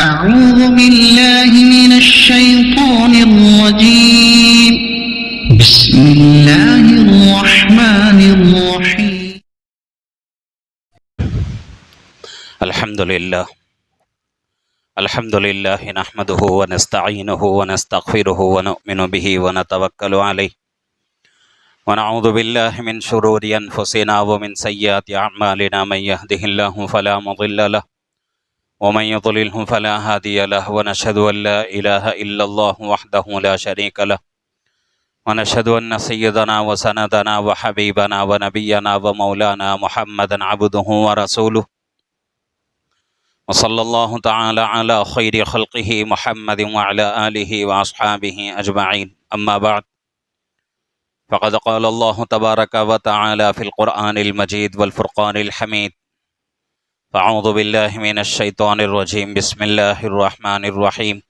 أعوذ بالله من الشيطان الرجيم. بسم الله الرحمن الرحيم. الحمد لله نحمده ونستعينه ونستغفره ونؤمن به ونتوكل عليه ونعوذ بالله من شرور أنفسنا ومن سيئات أعمالنا. من يهده الله فلا مضل له ومن يضلله فلا هادي له ونشهد أن لا إله إلا الله وحده لا شريك له ونشهد أن سيدنا وسندنا وحبيبنا ونبينا ومولانا محمدا عبده ورسوله وصلى الله تعالى على خير خلقه محمد وعلى آله وأصحابه أجمعين. أما بعد فقد قال الله تبارك وتعالى في القرآن المجيد والفرقان الحميد. فأعوذ بالله من الشيطان الرجيم. بسم الله الرحمن الرحيم.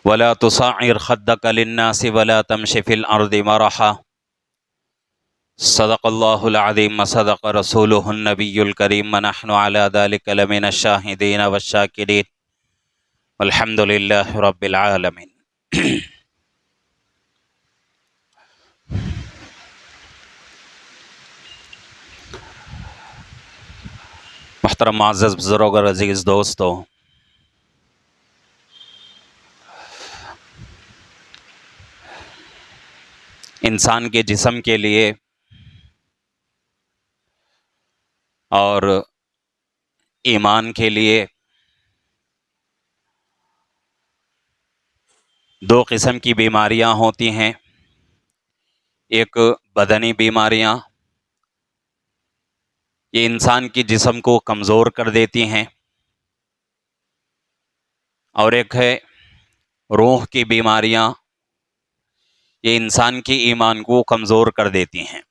ولا تصعر خدك للناس ولا تمش في الأرض مرحا. صدق الله العظيم وصدق رسوله النبي الكريم ونحن على ذلك لمن الشاهدين والشاكرين والحمد لله رب العالمين. محترم معزز بزرگ اور عزیز دوستو، انسان کے جسم کے لیے اور ایمان کے لیے دو قسم کی بیماریاں ہوتی ہیں. ایک بدنی بیماریاں، یہ انسان کی جسم کو کمزور کر دیتی ہیں، اور ایک ہے روح کی بیماریاں، یہ انسان کی ایمان کو کمزور کر دیتی ہیں.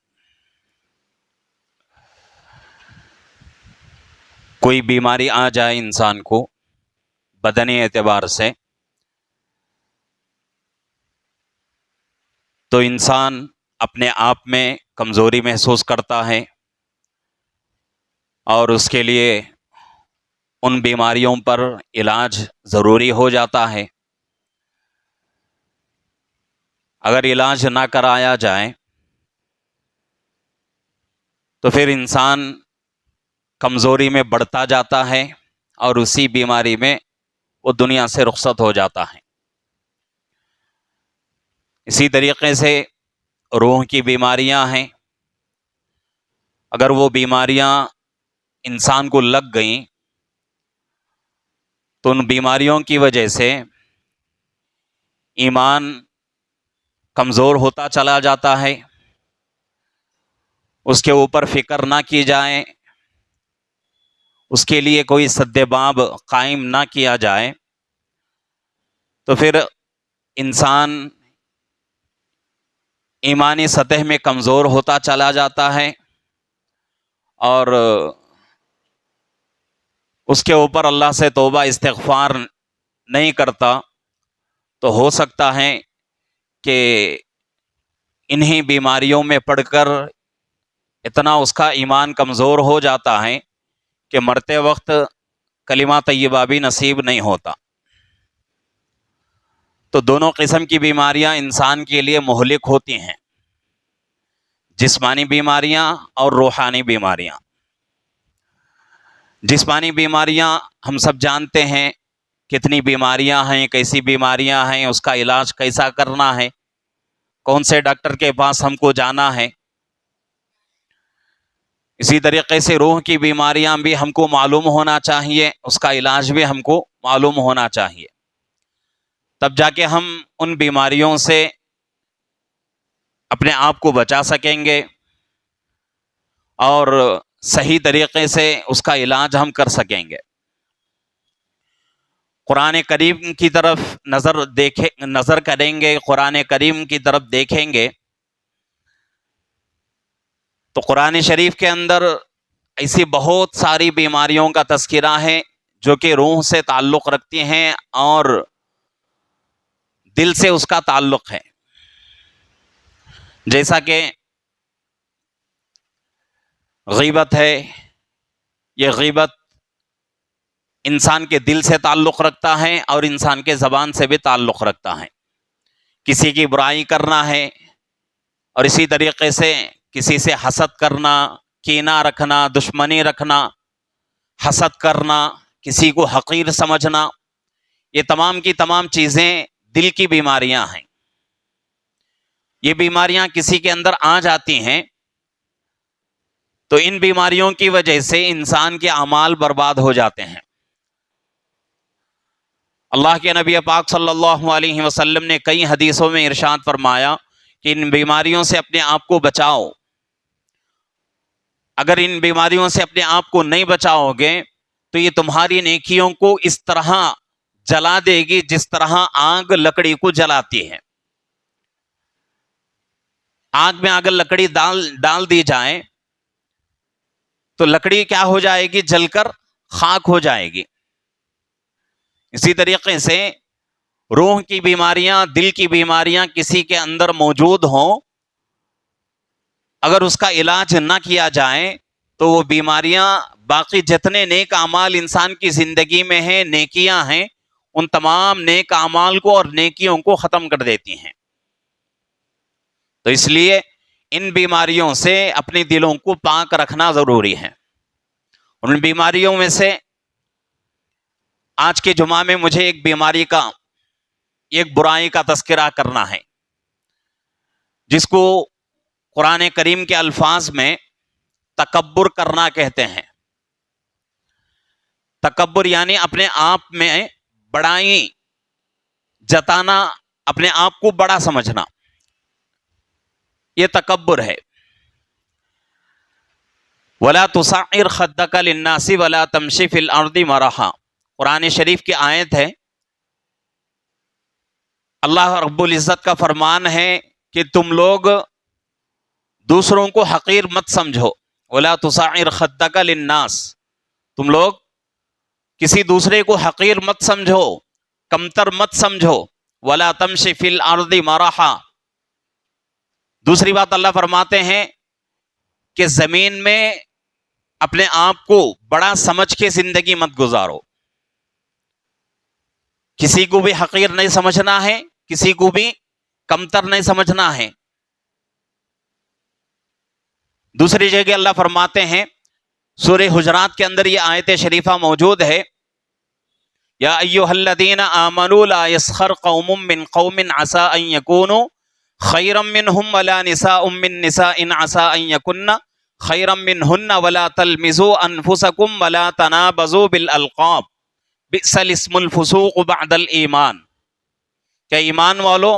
کوئی بیماری آ جائے انسان کو بدنی اعتبار سے، تو انسان اپنے آپ میں کمزوری محسوس کرتا ہے، اور اس کے لیے ان بیماریوں پر علاج ضروری ہو جاتا ہے. اگر علاج نہ کرایا جائے تو پھر انسان کمزوری میں بڑھتا جاتا ہے، اور اسی بیماری میں وہ دنیا سے رخصت ہو جاتا ہے. اسی طریقے سے روح کی بیماریاں ہیں. اگر وہ بیماریاں انسان کو لگ گئیں تو ان بیماریوں کی وجہ سے ایمان کمزور ہوتا چلا جاتا ہے. اس کے اوپر فکر نہ کی جائے، اس کے لیے کوئی سد باب قائم نہ کیا جائے، تو پھر انسان ایمانی سطح میں کمزور ہوتا چلا جاتا ہے، اور اس کے اوپر اللہ سے توبہ استغفار نہیں کرتا، تو ہو سکتا ہے کہ انہی بیماریوں میں پڑ کر اتنا اس کا ایمان کمزور ہو جاتا ہے کہ مرتے وقت کلمہ طیبہ بھی نصیب نہیں ہوتا. تو دونوں قسم کی بیماریاں انسان کے لیے مہلک ہوتی ہیں، جسمانی بیماریاں اور روحانی بیماریاں. جسمانی بیماریاں ہم سب جانتے ہیں کتنی بیماریاں ہیں، کیسی بیماریاں ہیں، اس کا علاج کیسا کرنا ہے، کون سے ڈاکٹر کے پاس ہم کو جانا ہے. اسی طریقے سے روح کی بیماریاں بھی ہم کو معلوم ہونا چاہیے، اس کا علاج بھی ہم کو معلوم ہونا چاہیے، تب جا کے ہم ان بیماریوں سے اپنے آپ کو بچا سکیں گے، اور صحیح طریقے سے اس کا علاج ہم کر سکیں گے. قرآن کریم کی طرف نظر کریں گے، قرآن کریم کی طرف دیکھیں گے تو قرآن شریف کے اندر ایسی بہت ساری بیماریوں کا تذکرہ ہے جو کہ روح سے تعلق رکھتی ہیں اور دل سے اس کا تعلق ہے. جیسا کہ غیبت ہے، یہ غیبت انسان کے دل سے تعلق رکھتا ہے اور انسان کے زبان سے بھی تعلق رکھتا ہے. کسی کی برائی کرنا ہے اور اسی طریقے سے کسی سے حسد کرنا، کینہ رکھنا، دشمنی رکھنا، حسد کرنا، کسی کو حقیر سمجھنا، یہ تمام کی تمام چیزیں دل کی بیماریاں ہیں. یہ بیماریاں کسی کے اندر آ جاتی ہیں تو ان بیماریوں کی وجہ سے انسان کے اعمال برباد ہو جاتے ہیں. اللہ کے نبی پاک صلی اللہ علیہ وسلم نے کئی حدیثوں میں ارشاد فرمایا کہ ان بیماریوں سے اپنے آپ کو بچاؤ. اگر ان بیماریوں سے اپنے آپ کو نہیں بچاؤ گے تو یہ تمہاری نیکیوں کو اس طرح جلا دے گی جس طرح آگ لکڑی کو جلاتی ہے. آگ میں اگر لکڑی ڈال دی جائے تو لکڑی کیا ہو جائے گی؟ جل کر خاک ہو جائے گی. اسی طریقے سے روح کی بیماریاں، دل کی بیماریاں کسی کے اندر موجود ہوں، اگر اس کا علاج نہ کیا جائے تو وہ بیماریاں باقی جتنے نیک اعمال انسان کی زندگی میں ہیں، نیکیاں ہیں، ان تمام نیک اعمال کو اور نیکیوں کو ختم کر دیتی ہیں. تو اس لیے ان بیماریوں سے اپنے دلوں کو پاک رکھنا ضروری ہے. ان بیماریوں میں سے آج کے جمعہ میں مجھے ایک بیماری کا، ایک برائی کا تذکرہ کرنا ہے جس کو قرآن کریم کے الفاظ میں تکبر کرنا کہتے ہیں. تکبر یعنی اپنے آپ میں بڑائی جتانا، اپنے آپ کو بڑا سمجھنا، یہ تکبر ہے. وَلَا تُصَعِّرْ خَدَّكَ لِلنَّاسِ وَلَا تَمْشِ فِي الْأَرْضِ مَرَحًا. قرآن شریف کی آیت ہے. اللہ رب العزت کا فرمان ہے کہ تم لوگ دوسروں کو حقیر مت سمجھو. وَلَا تُصَعِّرْ خَدَّكَ لِلنَّاسِ، تم لوگ کسی دوسرے کو حقیر مت سمجھو، کمتر مت سمجھو. وَلَا تَمْشِ فِي الْأَرْضِ مَرَحًا. دوسری بات اللہ فرماتے ہیں کہ زمین میں اپنے آپ کو بڑا سمجھ کے زندگی مت گزارو. کسی کو بھی حقیر نہیں سمجھنا ہے، کسی کو بھی کمتر نہیں سمجھنا ہے. دوسری جگہ اللہ فرماتے ہیں، سورہ حجرات کے اندر یہ آیت شریفہ موجود ہے، یا ایھا الذین آمنوا لا یسخر قوم من قوم عسى ان یکونوا خیرا منہم ولا نساء من نساء عسى ان یکن خیرا منہن ولا تلمزوا انفسکم ولا تنابزوا بالالقاب بئس الاسم الفسوق بعد الایمان. کہ ایمان والو،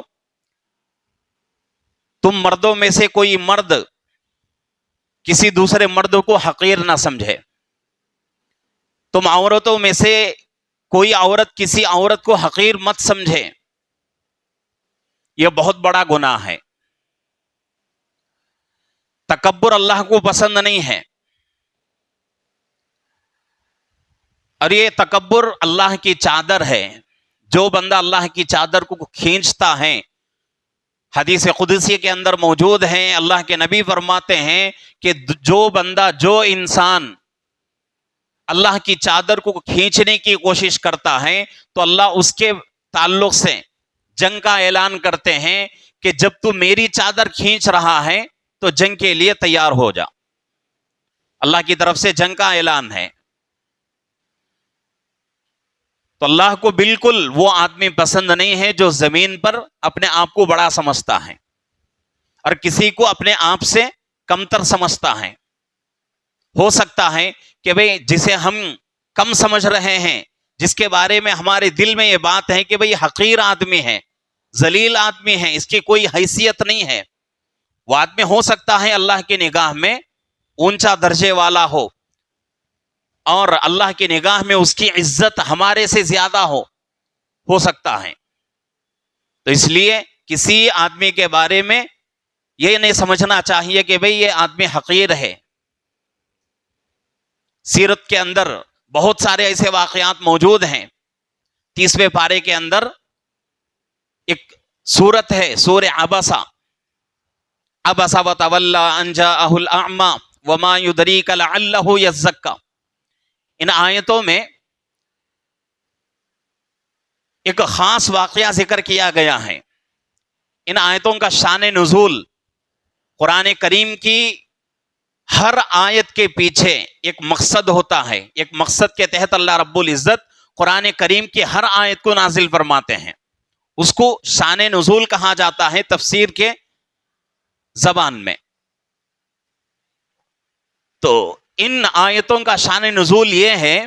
تم مردوں میں سے کوئی مرد کسی دوسرے مرد کو حقیر نہ سمجھے. تم عورتوں میں سے کوئی عورت کسی عورت کو حقیر مت سمجھے. یہ بہت بڑا گناہ ہے. تکبر اللہ کو پسند نہیں ہے، اور یہ تکبر اللہ کی چادر ہے. جو بندہ اللہ کی چادر کو کھینچتا ہے، حدیث قدسی کے اندر موجود ہیں، اللہ کے نبی فرماتے ہیں کہ جو بندہ، جو انسان اللہ کی چادر کو کھینچنے کی کوشش کرتا ہے تو اللہ اس کے تعلق سے جنگ کا اعلان کرتے ہیں کہ جب تو میری چادر کھینچ رہا ہے تو جنگ کے لیے تیار ہو جا. اللہ کی طرف سے جنگ کا اعلان ہے. تو اللہ کو بالکل وہ آدمی پسند نہیں ہے جو زمین پر اپنے آپ کو بڑا سمجھتا ہے اور کسی کو اپنے آپ سے کمتر سمجھتا ہے. ہو سکتا ہے کہ بھئی جسے ہم کم سمجھ رہے ہیں، جس کے بارے میں ہمارے دل میں یہ بات ہے کہ بھئی حقیر آدمی ہے، ذلیل آدمی ہے، اس کی کوئی حیثیت نہیں ہے، وہ آدمی ہو سکتا ہے اللہ کی نگاہ میں اونچا درجے والا اور اللہ کی نگاہ میں اس کی عزت ہمارے سے زیادہ ہو سکتا ہے. تو اس لیے کسی آدمی کے بارے میں یہ نہیں سمجھنا چاہیے کہ بھئی یہ آدمی حقیر ہے. سیرت کے اندر بہت سارے ایسے واقعات موجود ہیں. 30ویں پارے کے اندر ایک سورت ہے، سورہ عبسہ. عبس وتولی ان جاءہ الاعمی وما یدریک لعلہ یزکی. ان آیتوں میں ایک خاص واقعہ ذکر کیا گیا ہے. ان آیتوں کا شان نزول قرآن کریم کی ہر آیت کے پیچھے ایک مقصد ہوتا ہے. ایک مقصد کے تحت اللہ رب العزت قرآن کریم کی ہر آیت کو نازل فرماتے ہیں. اس کو شان نزول کہا جاتا ہے تفسیر کے زبان میں. تو ان آیتوں کا شان نزول یہ ہے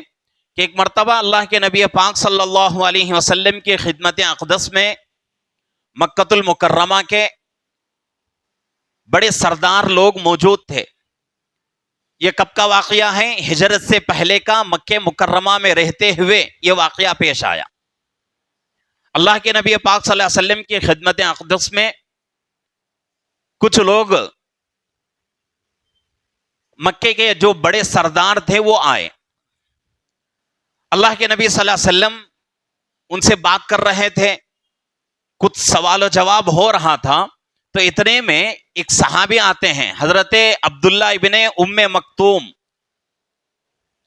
کہ ایک مرتبہ اللہ کے نبی پاک صلی اللہ علیہ وسلم کی خدمت اقدس میں مکۃ المکرمہ کے بڑے سردار لوگ موجود تھے. یہ کب کا واقعہ ہے؟ ہجرت سے پہلے کا، مکہ مکرمہ میں رہتے ہوئے یہ واقعہ پیش آیا. اللہ کے نبی پاک صلی اللہ علیہ وسلم کی خدمت اقدس میں کچھ لوگ مکے کے جو بڑے سردار تھے وہ آئے. اللہ کے نبی صلی اللہ علیہ وسلم ان سے بات کر رہے تھے، کچھ سوال و جواب ہو رہا تھا. تو اتنے میں ایک صحابی آتے ہیں، حضرت عبداللہ ابن ام مکتوم.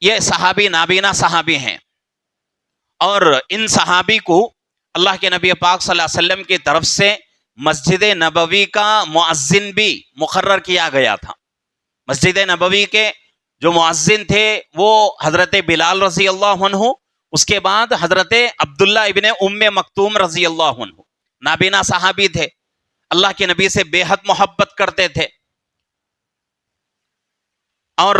یہ صحابی نابینا صحابی ہیں، اور ان صحابی کو اللہ کے نبی پاک صلی اللہ علیہ وسلم کی طرف سے مسجد نبوی کا مؤذن بھی مقرر کیا گیا تھا. مسجد نبوی کے جو مؤذن تھے وہ حضرت بلال رضی اللہ عنہ، اس کے بعد حضرت عبداللہ ابن ام مکتوم رضی اللہ عنہ. نابینا صحابی تھے، اللہ کے نبی سے بے حد محبت کرتے تھے، اور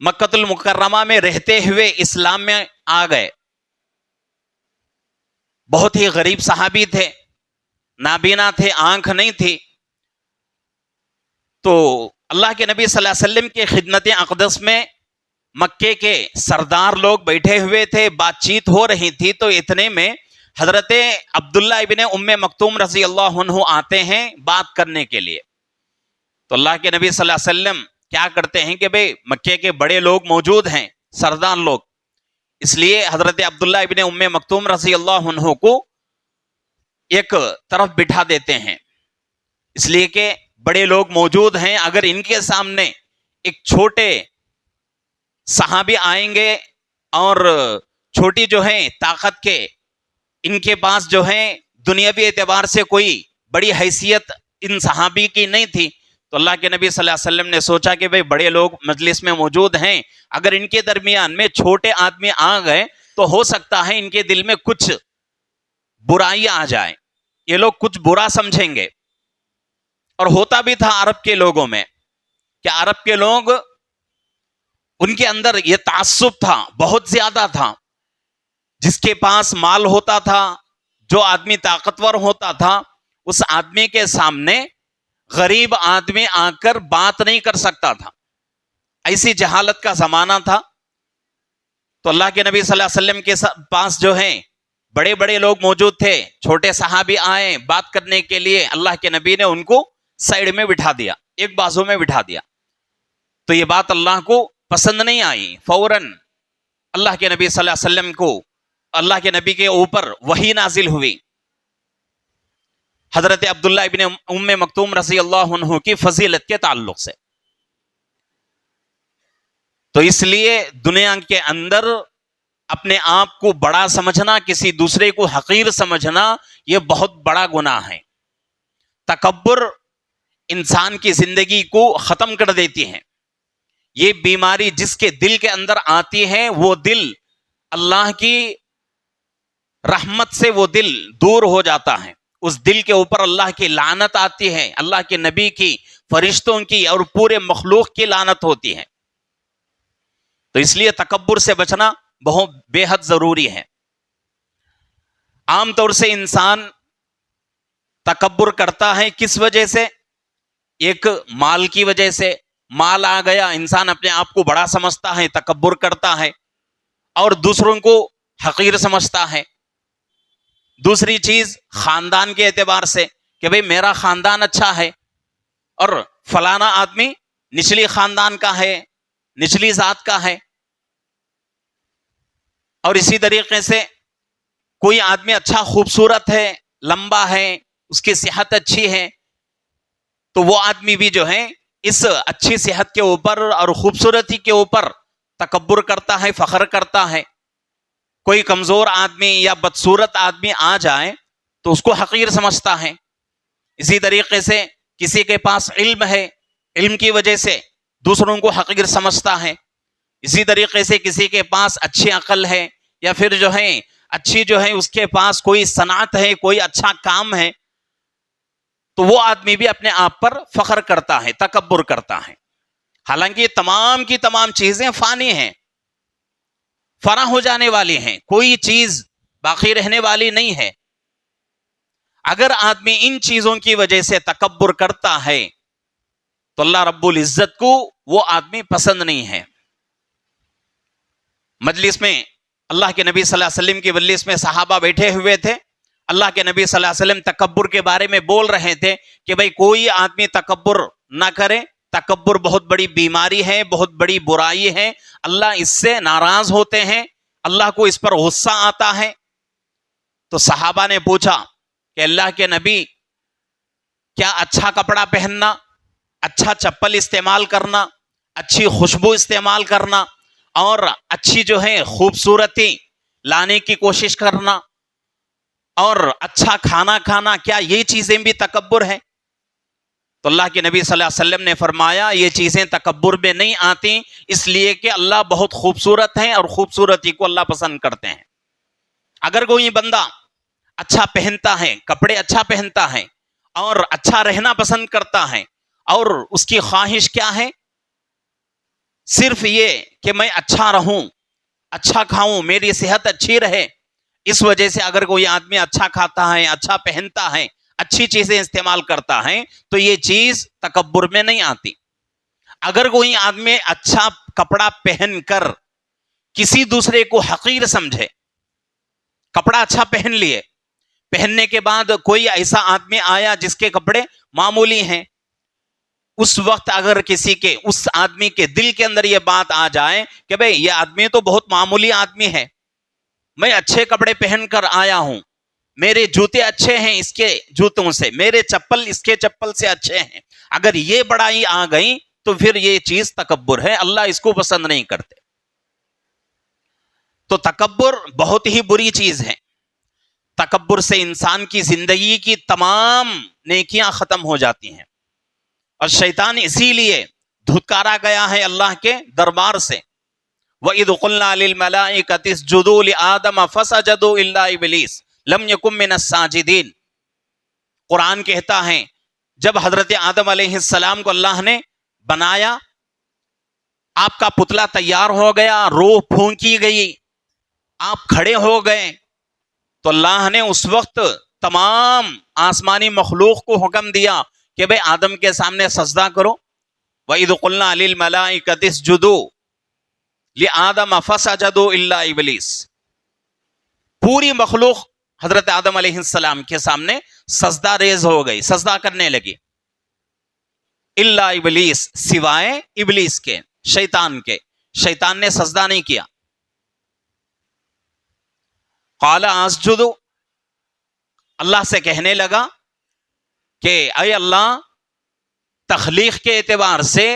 مکۃ المکرمہ میں رہتے ہوئے اسلام میں آ گئے. بہت ہی غریب صحابی تھے، نابینا تھے، آنکھ نہیں تھی. تو اللہ کے نبی صلی اللہ علیہ وسلم کی خدمت اقدس میں مکے کے سردار لوگ بیٹھے ہوئے تھے، بات چیت ہو رہی تھی. تو اتنے میں حضرت عبداللہ ابن ام مکتوم رضی اللہ عنہ آتے ہیں بات کرنے کے لیے. تو اللہ کے نبی صلی اللہ علیہ وسلم کیا کرتے ہیں کہ بھئی مکے کے بڑے لوگ موجود ہیں، سردار لوگ، اس لیے حضرت عبداللہ ابن ام مکتوم رضی اللہ عنہ کو ایک طرف بٹھا دیتے ہیں، اس لیے کہ بڑے لوگ موجود ہیں. اگر ان کے سامنے ایک چھوٹے صحابی آئیں گے اور چھوٹی جو ہیں طاقت کے، ان کے پاس جو ہے دنیاوی اعتبار سے کوئی بڑی حیثیت ان صحابی کی نہیں تھی، تو اللہ کے نبی صلی اللہ علیہ وسلم نے سوچا کہ بھئی بڑے لوگ مجلس میں موجود ہیں، اگر ان کے درمیان میں چھوٹے آدمی آ گئے تو ہو سکتا ہے ان کے دل میں کچھ برائی آ جائے، یہ لوگ کچھ برا سمجھیں گے. اور ہوتا بھی تھا عرب کے لوگوں میں کہ عرب کے لوگ، ان کے اندر یہ تعصب تھا، بہت زیادہ تھا. جس کے پاس مال ہوتا تھا، جو آدمی طاقتور ہوتا تھا، اس آدمی کے سامنے غریب آدمی آ کر بات نہیں کر سکتا تھا. ایسی جہالت کا زمانہ تھا. تو اللہ کے نبی صلی اللہ علیہ وسلم کے پاس جو ہیں بڑے بڑے لوگ موجود تھے، چھوٹے صحابی آئے بات کرنے کے لیے، اللہ کے نبی نے ان کو سائیڈ میں بٹھا دیا، ایک بازو میں بٹھا دیا. تو یہ بات اللہ کو پسند نہیں آئی. فوراً اللہ کے نبی صلی اللہ علیہ وسلم کو، اللہ کے نبی کے اوپر وحی نازل ہوئی حضرت عبداللہ ابن ام مکتوم رضی اللہ عنہ کی فضیلت کے تعلق سے. تو اس لیے دنیا کے اندر اپنے آپ کو بڑا سمجھنا، کسی دوسرے کو حقیر سمجھنا، یہ بہت بڑا گناہ ہے. تکبر انسان کی زندگی کو ختم کر دیتی ہے. یہ بیماری جس کے دل کے اندر آتی ہے، وہ دل اللہ کی رحمت سے وہ دل دور ہو جاتا ہے. اس دل کے اوپر اللہ کی لعنت آتی ہے، اللہ کے نبی کی، فرشتوں کی اور پورے مخلوق کی لعنت ہوتی ہے. تو اس لیے تکبر سے بچنا بہت بے حد ضروری ہے. عام طور سے انسان تکبر کرتا ہے کس وجہ سے؟ ایک مال کی وجہ سے. مال آ گیا، انسان اپنے آپ کو بڑا سمجھتا ہے، تکبر کرتا ہے اور دوسروں کو حقیر سمجھتا ہے. دوسری چیز خاندان کے اعتبار سے کہ بھئی میرا خاندان اچھا ہے اور فلانا آدمی نچلی خاندان کا ہے، نچلی ذات کا ہے. اور اسی طریقے سے کوئی آدمی اچھا خوبصورت ہے، لمبا ہے، اس کی صحت اچھی ہے، تو وہ آدمی بھی جو ہے اس اچھی صحت کے اوپر اور خوبصورتی کے اوپر تکبر کرتا ہے، فخر کرتا ہے. کوئی کمزور آدمی یا بدصورت آدمی آ جائے تو اس کو حقیر سمجھتا ہے. اسی طریقے سے کسی کے پاس علم ہے، علم کی وجہ سے دوسروں کو حقیر سمجھتا ہے. اسی طریقے سے کسی کے پاس اچھی عقل ہے یا پھر جو ہے اچھی جو ہے اس کے پاس کوئی صنعت ہے، کوئی اچھا کام ہے، تو وہ آدمی بھی اپنے آپ پر فخر کرتا ہے، تکبر کرتا ہے. حالانکہ یہ تمام کی تمام چیزیں فانی ہیں، فنا ہو جانے والی ہیں، کوئی چیز باقی رہنے والی نہیں ہے. اگر آدمی ان چیزوں کی وجہ سے تکبر کرتا ہے تو اللہ رب العزت کو وہ آدمی پسند نہیں ہے. مجلس میں اللہ کے نبی صلی اللہ علیہ وسلم کی مجلس میں صحابہ بیٹھے ہوئے تھے. اللہ کے نبی صلی اللہ علیہ وسلم تکبر کے بارے میں بول رہے تھے کہ بھئی کوئی آدمی تکبر نہ کرے، تکبر بہت بڑی بیماری ہے، بہت بڑی برائی ہے، اللہ اس سے ناراض ہوتے ہیں، اللہ کو اس پر غصہ آتا ہے. تو صحابہ نے پوچھا کہ اللہ کے نبی، کیا اچھا کپڑا پہننا، اچھا چپل استعمال کرنا، اچھی خوشبو استعمال کرنا اور اچھی جو ہے خوبصورتی لانے کی کوشش کرنا اور اچھا کھانا کھانا، کیا یہ چیزیں بھی تکبر ہیں؟ تو اللہ کے نبی صلی اللہ علیہ وسلم نے فرمایا یہ چیزیں تکبر میں نہیں آتی، اس لیے کہ اللہ بہت خوبصورت ہیں اور خوبصورتی کو اللہ پسند کرتے ہیں. اگر کوئی بندہ اچھا پہنتا ہے، کپڑے اچھا پہنتا ہے اور اچھا رہنا پسند کرتا ہے اور اس کی خواہش کیا ہے؟ صرف یہ کہ میں اچھا رہوں، اچھا کھاؤں، میری صحت اچھی رہے، اس وجہ سے اگر کوئی آدمی اچھا کھاتا ہے، اچھا پہنتا ہے، اچھی چیزیں استعمال کرتا ہے تو یہ چیز تکبر میں نہیں آتی. اگر کوئی آدمی اچھا کپڑا پہن کر کسی دوسرے کو حقیر سمجھے، کپڑا اچھا پہن لیے، پہننے کے بعد کوئی ایسا آدمی آیا جس کے کپڑے معمولی ہیں، اس وقت اگر کسی کے اس آدمی کے دل کے اندر یہ بات آ جائے کہ بھئی یہ آدمی تو بہت معمولی آدمی ہے، میں اچھے کپڑے پہن کر آیا ہوں، میرے جوتے اچھے ہیں اس کے جوتوں سے، میرے چپل اس کے چپل سے اچھے ہیں، اگر یہ بڑائی آ گئی تو پھر یہ چیز تکبر ہے، اللہ اس کو پسند نہیں کرتے. تو تکبر بہت ہی بری چیز ہے. تکبر سے انسان کی زندگی کی تمام نیکیاں ختم ہو جاتی ہیں اور شیطان اسی لیے دھتکارا گیا ہے اللہ کے دربار سے. وَإِذْ قُلْنَا لِلْمَلَائِكَةِ اسْجُدُوا لِآدَمَ فَسَجَدُوا إِلَّا إِبْلِيسَ لَمْ يَكُن مِّنَ السَّاجِدِينَ. قرآن کہتا ہے جب حضرت آدم علیہ السلام کو اللہ نے بنایا، آپ کا پتلا تیار ہو گیا، روح پھونکی گئی، آپ کھڑے ہو گئے، تو اللہ نے اس وقت تمام آسمانی مخلوق کو حکم دیا کہ بھئی آدم کے سامنے سجدہ کرو. وَإِذْ قُلْنَا لِلْمَلَائِكَةِ اسْجُدُوا لِآدَمَ فَسَجَدُوا إِلَّا إِبْلِيسَ. پوری مخلوق حضرت آدم علیہ السلام کے سامنے سجدہ ریز ہو گئی، سجدہ کرنے لگی. الا ابلیس، سوائے ابلیس کے، شیطان کے. شیطان نے سجدہ نہیں کیا. قال اسجد، اللہ سے کہنے لگا کہ اے اللہ، تخلیق کے اعتبار سے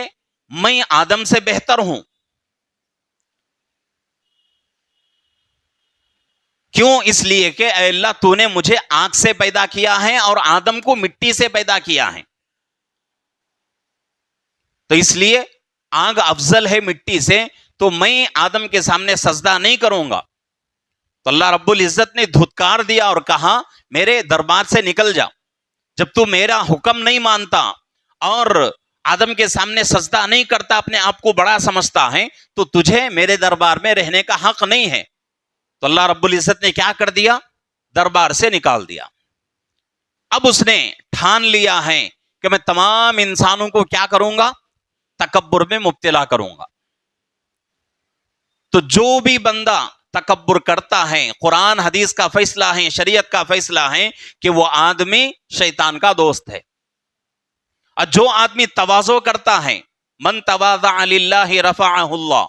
میں آدم سے بہتر ہوں. کیوں؟ اس لیے کہ اے اللہ تو نے مجھے آگ سے پیدا کیا ہے اور آدم کو مٹی سے پیدا کیا ہے، تو اس لیے آگ افضل ہے مٹی سے، تو میں آدم کے سامنے سجدہ نہیں کروں گا. تو اللہ رب العزت نے دھتکار دیا اور کہا میرے دربار سے نکل جا. جب تو میرا حکم نہیں مانتا اور آدم کے سامنے سجدہ نہیں کرتا، اپنے آپ کو بڑا سمجھتا ہے، تو تجھے میرے دربار میں رہنے کا حق نہیں ہے. تو اللہ رب العزت نے کیا کر دیا؟ دربار سے نکال دیا. اب اس نے ٹھان لیا ہے کہ میں تمام انسانوں کو کیا کروں گا؟ تکبر میں مبتلا کروں گا. تو جو بھی بندہ تکبر کرتا ہے، قرآن حدیث کا فیصلہ ہے، شریعت کا فیصلہ ہے کہ وہ آدمی شیطان کا دوست ہے. اور جو آدمی تواضع کرتا ہے، من تواضع للہ رفعہ اللہ،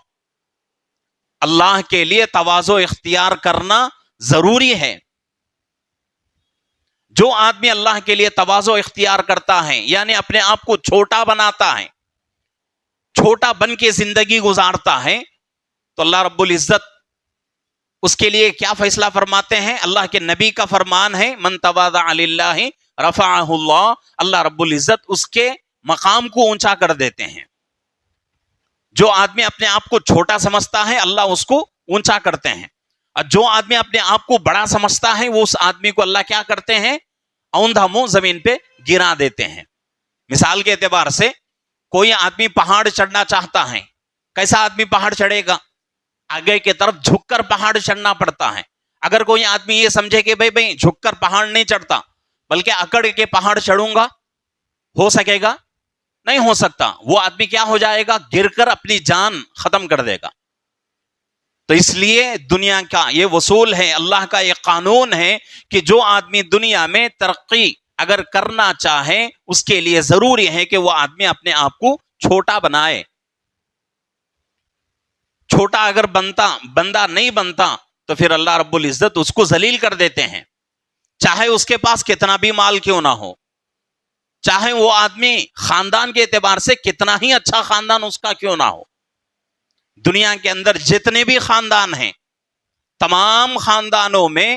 اللہ کے لیے تواضع اختیار کرنا ضروری ہے. جو آدمی اللہ کے لیے تواضع اختیار کرتا ہے، یعنی اپنے آپ کو چھوٹا بناتا ہے، چھوٹا بن کے زندگی گزارتا ہے، تو اللہ رب العزت اس کے لیے کیا فیصلہ فرماتے ہیں؟ اللہ کے نبی کا فرمان ہے من تواضع للہ رفعہ اللہ، اللہ رب العزت اس کے مقام کو اونچا کر دیتے ہیں۔ جو آدمی اپنے آپ کو چھوٹا سمجھتا ہے اللہ اس کو اونچا کرتے ہیں، اور جو آدمی اپنے آپ کو بڑا سمجھتا ہے وہ اس آدمی کو اللہ کیا کرتے ہیں؟ اوندھا منہ زمین پہ گرا دیتے ہیں۔ مثال کے اعتبار سے کوئی آدمی پہاڑ چڑھنا چاہتا ہے، کیسا آدمی پہاڑ چڑھے گا؟ آگے کی طرف جھک کر پہاڑ چڑھنا پڑتا ہے۔ اگر کوئی آدمی یہ سمجھے کہ بھئی جھک کر پہاڑ نہیں چڑھتا بلکہ اکڑ کے پہاڑ چڑھوں گا، ہو سکے گا؟ نہیں ہو سکتا۔ وہ آدمی کیا ہو جائے گا؟ گر کر اپنی جان ختم کر دے گا۔ تو اس لیے دنیا کا یہ اصول ہے، اللہ کا یہ قانون ہے کہ جو آدمی دنیا میں ترقی اگر کرنا چاہے اس کے لیے ضروری ہے کہ وہ آدمی اپنے آپ کو چھوٹا بنائے۔ چھوٹا اگر بندہ نہیں بنتا تو پھر اللہ رب العزت اس کو ذلیل کر دیتے ہیں، چاہے اس کے پاس کتنا بھی مال کیوں نہ ہو، چاہے وہ آدمی خاندان کے اعتبار سے کتنا ہی اچھا خاندان اس کا کیوں نہ ہو۔ دنیا کے اندر جتنے بھی خاندان ہیں تمام خاندانوں میں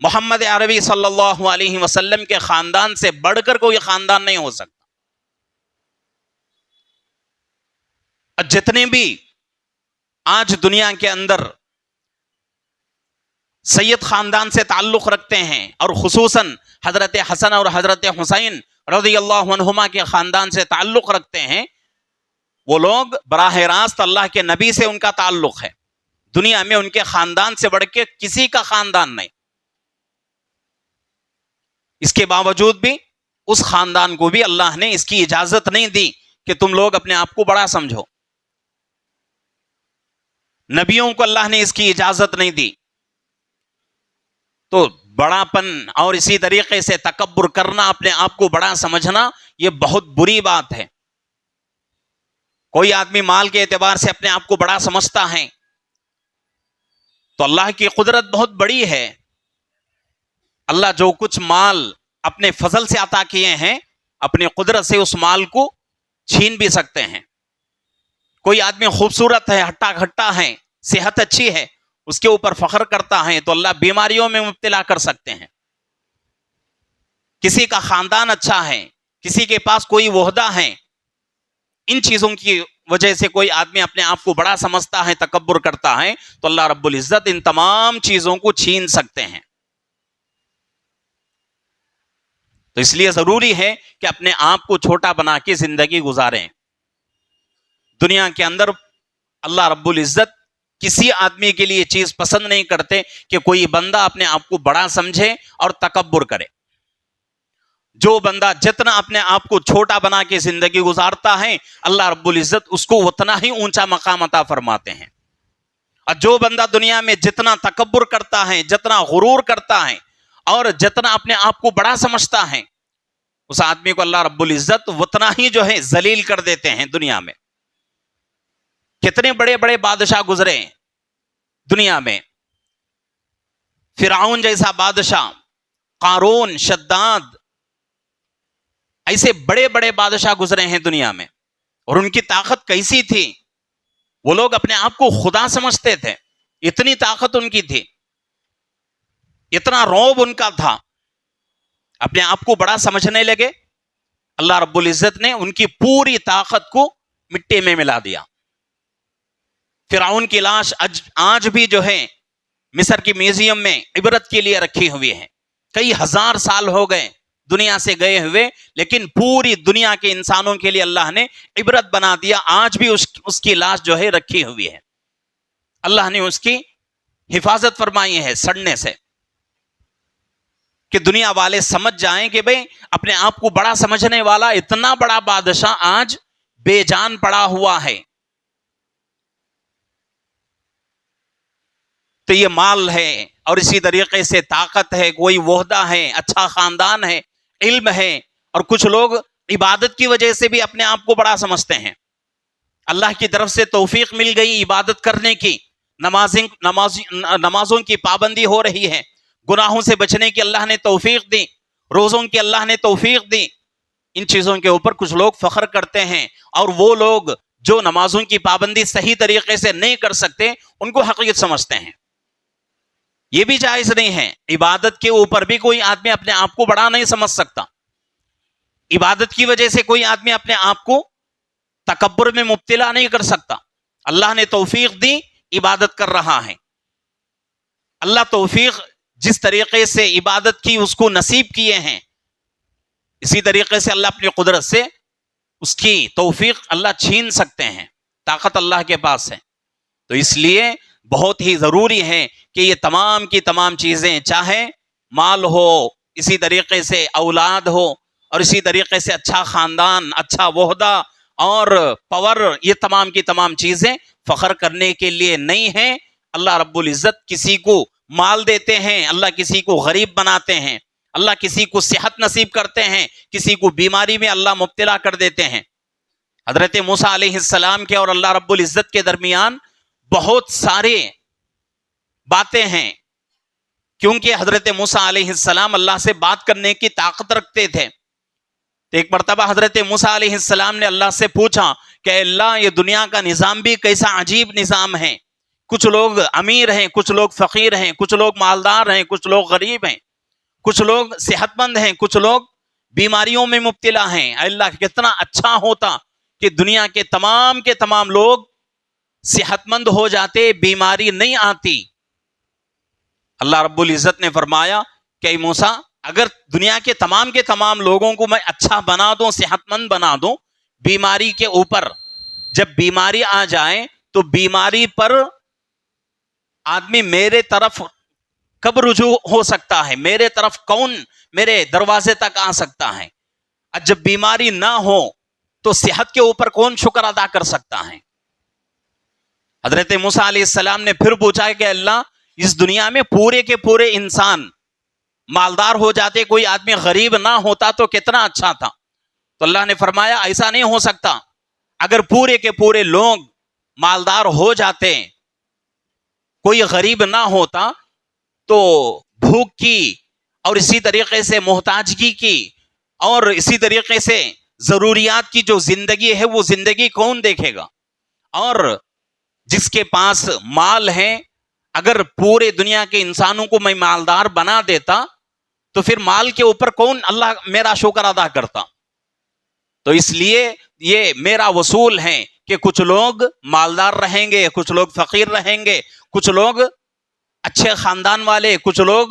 محمد عربی صلی اللہ علیہ وسلم کے خاندان سے بڑھ کر کوئی خاندان نہیں ہو سکتا۔ جتنے بھی آج دنیا کے اندر سید خاندان سے تعلق رکھتے ہیں اور خصوصاً حضرت حسن اور حضرت حسین رضی اللہ عنہما کے خاندان سے تعلق رکھتے ہیں، وہ لوگ براہ راست اللہ کے نبی سے ان کا تعلق ہے۔ دنیا میں ان کے خاندان سے بڑھ کے کسی کا خاندان نہیں۔ اس کے باوجود بھی اس خاندان کو بھی اللہ نے اس کی اجازت نہیں دی کہ تم لوگ اپنے آپ کو بڑا سمجھو۔ نبیوں کو اللہ نے اس کی اجازت نہیں دی۔ تو بڑا پن اور اسی طریقے سے تکبر کرنا، اپنے آپ کو بڑا سمجھنا، یہ بہت بری بات ہے۔ کوئی آدمی مال کے اعتبار سے اپنے آپ کو بڑا سمجھتا ہے تو اللہ کی قدرت بہت بڑی ہے۔ اللہ جو کچھ مال اپنے فضل سے عطا کیے ہیں، اپنی قدرت سے اس مال کو چھین بھی سکتے ہیں۔ کوئی آدمی خوبصورت ہے، ہٹا کھٹا ہے، صحت اچھی ہے، اس کے اوپر فخر کرتا ہے تو اللہ بیماریوں میں مبتلا کر سکتے ہیں۔ کسی کا خاندان اچھا ہے، کسی کے پاس کوئی وہدہ ہے، ان چیزوں کی وجہ سے کوئی آدمی اپنے آپ کو بڑا سمجھتا ہے، تکبر کرتا ہے تو اللہ رب العزت ان تمام چیزوں کو چھین سکتے ہیں۔ تو اس لیے ضروری ہے کہ اپنے آپ کو چھوٹا بنا کے زندگی گزاریں۔ دنیا کے اندر اللہ رب العزت کسی آدمی کے لیے چیز پسند نہیں کرتے کہ کوئی بندہ اپنے آپ کو بڑا سمجھے اور تکبر کرے۔ جو بندہ جتنا اپنے آپ کو چھوٹا بنا کے زندگی گزارتا ہے اللہ رب العزت اس کو اتنا ہی اونچا مقام عطا فرماتے ہیں، اور جو بندہ دنیا میں جتنا تکبر کرتا ہے، جتنا غرور کرتا ہے اور جتنا اپنے آپ کو بڑا سمجھتا ہے، اس آدمی کو اللہ رب العزت اتنا ہی جو ہے ذلیل کر دیتے ہیں۔ دنیا میں کتنے بڑے بڑے بادشاہ گزرے دنیا میں، فرعون جیسا بادشاہ، قارون، شداد، ایسے بڑے بڑے بادشاہ گزرے ہیں دنیا میں، اور ان کی طاقت کیسی تھی؟ وہ لوگ اپنے آپ کو خدا سمجھتے تھے، اتنی طاقت ان کی تھی، اتنا رعب ان کا تھا، اپنے آپ کو بڑا سمجھنے لگے۔ اللہ رب العزت نے ان کی پوری طاقت کو مٹی میں ملا دیا۔ فرعون کی لاش آج بھی جو ہے مصر کی میوزیم میں عبرت کے لیے رکھی ہوئی ہے۔ کئی ہزار سال ہو گئے دنیا سے گئے ہوئے، لیکن پوری دنیا کے انسانوں کے لیے اللہ نے عبرت بنا دیا۔ آج بھی اس کی لاش جو ہے رکھی ہوئی ہے، اللہ نے اس کی حفاظت فرمائی ہے سڑنے سے، کہ دنیا والے سمجھ جائیں کہ بھئی اپنے آپ کو بڑا سمجھنے والا اتنا بڑا بادشاہ آج بے جان پڑا ہوا ہے۔ تو یہ مال ہے اور اسی طریقے سے طاقت ہے، کوئی وہدہ ہے، اچھا خاندان ہے، علم ہے، اور کچھ لوگ عبادت کی وجہ سے بھی اپنے آپ کو بڑا سمجھتے ہیں۔ اللہ کی طرف سے توفیق مل گئی عبادت کرنے کی، نمازوں کی پابندی ہو رہی ہے، گناہوں سے بچنے کی اللہ نے توفیق دی، روزوں کی اللہ نے توفیق دی، ان چیزوں کے اوپر کچھ لوگ فخر کرتے ہیں، اور وہ لوگ جو نمازوں کی پابندی صحیح طریقے سے نہیں کر سکتے ان کو حقیقت سمجھتے ہیں. یہ بھی جائز نہیں ہے. عبادت کے اوپر بھی کوئی آدمی اپنے آپ کو بڑا نہیں سمجھ سکتا. عبادت کی وجہ سے کوئی آدمی اپنے آپ کو تکبر میں مبتلا نہیں کر سکتا. اللہ نے توفیق دی، عبادت کر رہا ہے. اللہ توفیق جس طریقے سے عبادت کی اس کو نصیب کیے ہیں، اسی طریقے سے اللہ اپنی قدرت سے اس کی توفیق اللہ چھین سکتے ہیں. طاقت اللہ کے پاس ہے. تو اس لیے بہت ہی ضروری ہے کہ یہ تمام کی تمام چیزیں، چاہے مال ہو، اسی طریقے سے اولاد ہو، اور اسی طریقے سے اچھا خاندان، اچھا عہدہ اور پاور، یہ تمام کی تمام چیزیں فخر کرنے کے لیے نہیں ہیں. اللہ رب العزت کسی کو مال دیتے ہیں، اللہ کسی کو غریب بناتے ہیں، اللہ کسی کو صحت نصیب کرتے ہیں، کسی کو بیماری میں اللہ مبتلا کر دیتے ہیں. حضرت موسیٰ علیہ السلام کے اور اللہ رب العزت کے درمیان بہت سارے باتیں ہیں، کیونکہ حضرت موسیٰ علیہ السلام اللہ سے بات کرنے کی طاقت رکھتے تھے. تو ایک مرتبہ حضرت موسیٰ علیہ السلام نے اللہ سے پوچھا کہ اللہ، یہ دنیا کا نظام بھی کیسا عجیب نظام ہے. کچھ لوگ امیر ہیں، کچھ لوگ فقیر ہیں، کچھ لوگ مالدار ہیں، کچھ لوگ غریب ہیں، کچھ لوگ صحت مند ہیں، کچھ لوگ بیماریوں میں مبتلا ہیں. اللہ، کتنا اچھا ہوتا کہ دنیا کے تمام لوگ صحت مند ہو جاتے، بیماری نہیں آتی. اللہ رب العزت نے فرمایا کہ اے موسیٰ، اگر دنیا کے تمام لوگوں کو میں اچھا بنا دوں، صحت مند بنا دوں، بیماری کے اوپر جب بیماری آ جائے تو بیماری پر آدمی میرے طرف کب رجوع ہو سکتا ہے؟ میرے طرف کون میرے دروازے تک آ سکتا ہے؟ جب بیماری نہ ہو تو صحت کے اوپر کون شکر ادا کر سکتا ہے؟ حضرت موسیٰ علیہ السلام نے پھر پوچھا کہ اللہ، اس دنیا میں پورے کے پورے انسان مالدار ہو جاتے، کوئی آدمی غریب نہ ہوتا تو کتنا اچھا تھا. تو اللہ نے فرمایا ایسا نہیں ہو سکتا. اگر پورے کے پورے لوگ مالدار ہو جاتے، کوئی غریب نہ ہوتا، تو بھوک کی اور اسی طریقے سے محتاجگی کی اور اسی طریقے سے ضروریات کی جو زندگی ہے وہ زندگی کون دیکھے گا؟ اور جس کے پاس مال ہے، اگر پورے دنیا کے انسانوں کو میں مالدار بنا دیتا تو پھر مال کے اوپر کون اللہ میرا شکر ادا کرتا؟ تو اس لیے یہ میرا وصول ہے کہ کچھ لوگ مالدار رہیں گے، کچھ لوگ فقیر رہیں گے، کچھ لوگ اچھے خاندان والے، کچھ لوگ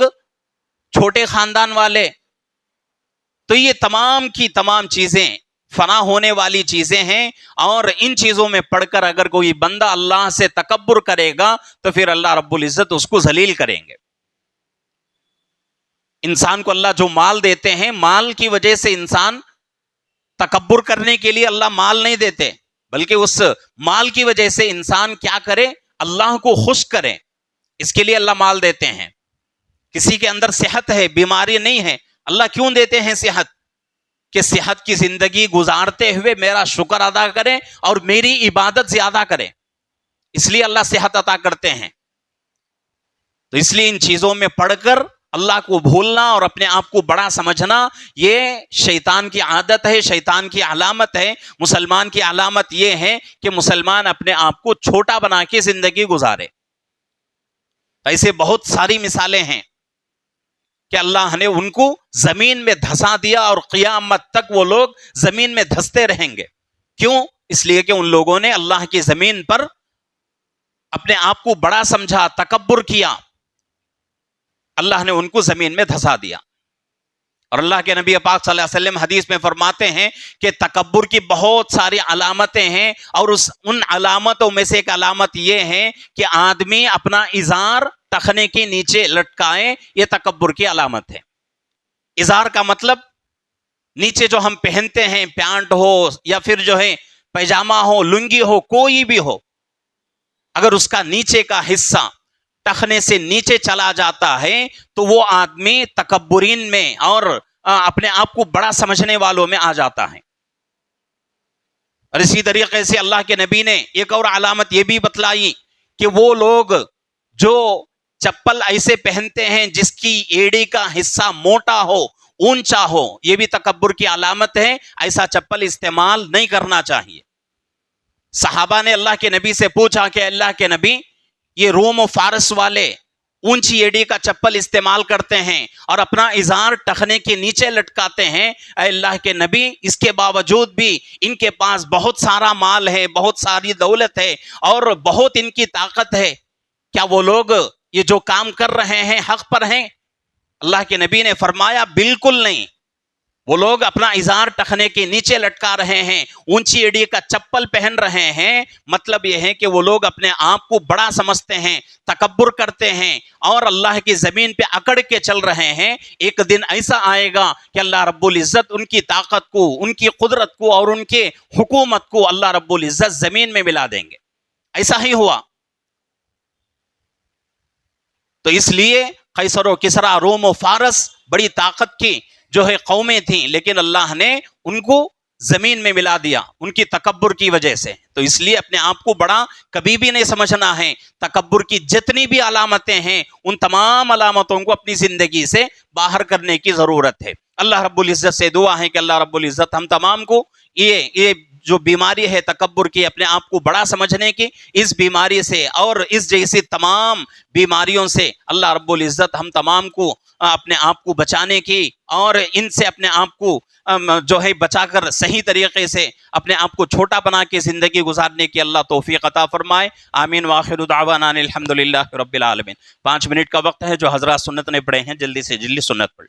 چھوٹے خاندان والے. تو یہ تمام کی تمام چیزیں فنا ہونے والی چیزیں ہیں، اور ان چیزوں میں پڑھ کر اگر کوئی بندہ اللہ سے تکبر کرے گا تو پھر اللہ رب العزت اس کو ذلیل کریں گے. انسان کو اللہ جو مال دیتے ہیں، مال کی وجہ سے انسان تکبر کرنے کے لیے اللہ مال نہیں دیتے، بلکہ اس مال کی وجہ سے انسان کیا کرے؟ اللہ کو خوش کرے. اس کے لیے اللہ مال دیتے ہیں. کسی کے اندر صحت ہے، بیماری نہیں ہے، اللہ کیوں دیتے ہیں صحت؟ کہ صحت کی زندگی گزارتے ہوئے میرا شکر ادا کرے اور میری عبادت زیادہ کرے. اس لیے اللہ صحت عطا کرتے ہیں. تو اس لیے ان چیزوں میں پڑھ کر اللہ کو بھولنا اور اپنے آپ کو بڑا سمجھنا، یہ شیطان کی عادت ہے، شیطان کی علامت ہے. مسلمان کی علامت یہ ہے کہ مسلمان اپنے آپ کو چھوٹا بنا کے زندگی گزارے. ایسے بہت ساری مثالیں ہیں کہ اللہ نے ان کو زمین میں دھسا دیا اور قیامت تک وہ لوگ زمین میں دھستے رہیں گے. کیوں؟ اس لیے کہ ان لوگوں نے اللہ کی زمین پر اپنے آپ کو بڑا سمجھا، تکبر کیا، اللہ نے ان کو زمین میں دھسا دیا. اور اللہ کے نبی پاک صلی اللہ علیہ وسلم حدیث میں فرماتے ہیں کہ تکبر کی بہت ساری علامتیں ہیں، اور ان علامتوں میں سے ایک علامت یہ ہے کہ آدمی اپنا ازار ٹخنے کے نیچے لٹکائے. یہ تکبر کی علامت ہے. ازار کا مطلب نیچے جو ہم پہنتے ہیں، پینٹ ہو یا پھر جو ہے پیجامہ ہو، لنگی ہو، کوئی بھی ہو، اگر اس کا نیچے کا حصہ ٹخنے سے نیچے چلا جاتا ہے تو وہ آدمی تکبرین میں اور اپنے آپ کو بڑا سمجھنے والوں میں آ جاتا ہے. اور اسی طریقے سے اللہ کے نبی نے ایک اور علامت یہ بھی بتلائی کہ وہ لوگ جو چپل ایسے پہنتے ہیں جس کی ایڑی کا حصہ موٹا ہو، اونچا ہو، یہ بھی تکبر کی علامت ہے. ایسا چپل استعمال نہیں کرنا چاہیے. صحابہ نے اللہ کے نبی سے پوچھا کہ اللہ کے نبی، یہ روم و فارس والے اونچی ایڑی کا چپل استعمال کرتے ہیں اور اپنا ازار ٹخنے کے نیچے لٹکاتے ہیں، اے اللہ کے نبی اس کے باوجود بھی ان کے پاس بہت سارا مال ہے، بہت ساری دولت ہے اور بہت ان کی طاقت ہے، کیا وہ لوگ یہ جو کام کر رہے ہیں حق پر ہیں؟ اللہ کے نبی نے فرمایا بالکل نہیں، وہ لوگ اپنا ازار ٹخنے کے نیچے لٹکا رہے ہیں، اونچی ایڑی کا چپل پہن رہے ہیں، مطلب یہ ہے کہ وہ لوگ اپنے آپ کو بڑا سمجھتے ہیں، تکبر کرتے ہیں اور اللہ کی زمین پہ اکڑ کے چل رہے ہیں۔ ایک دن ایسا آئے گا کہ اللہ رب العزت ان کی طاقت کو، ان کی قدرت کو اور ان کے حکومت کو اللہ رب العزت زمین میں ملا دیں گے۔ ایسا ہی ہوا۔ تو اس لیے قیصر و کسریٰ، روم و فارس بڑی طاقت کی جو ہے قومیں تھیں، لیکن اللہ نے ان کو زمین میں ملا دیا ان کی تکبر کی وجہ سے۔ تو اس لیے اپنے آپ کو بڑا کبھی بھی نہیں سمجھنا ہے۔ تکبر کی جتنی بھی علامتیں ہیں ان تمام علامتوں کو اپنی زندگی سے باہر کرنے کی ضرورت ہے۔ اللہ رب العزت سے دعا ہے کہ اللہ رب العزت ہم تمام کو یہ جو بیماری ہے تکبر کی، اپنے آپ کو بڑا سمجھنے کی، اس بیماری سے اور اس جیسی تمام بیماریوں سے اللہ رب العزت ہم تمام کو اپنے آپ کو بچانے کی اور ان سے اپنے آپ کو جو ہے بچا کر صحیح طریقے سے اپنے آپ کو چھوٹا بنا کے زندگی گزارنے کی اللہ توفیق عطا فرمائے۔ آمین وآخر دعوانا الحمدللہ رب العالمین۔ 5 منٹ کا وقت ہے، جو حضرات سنت نے پڑھے ہیں جلدی سے جلدی سنت پڑھ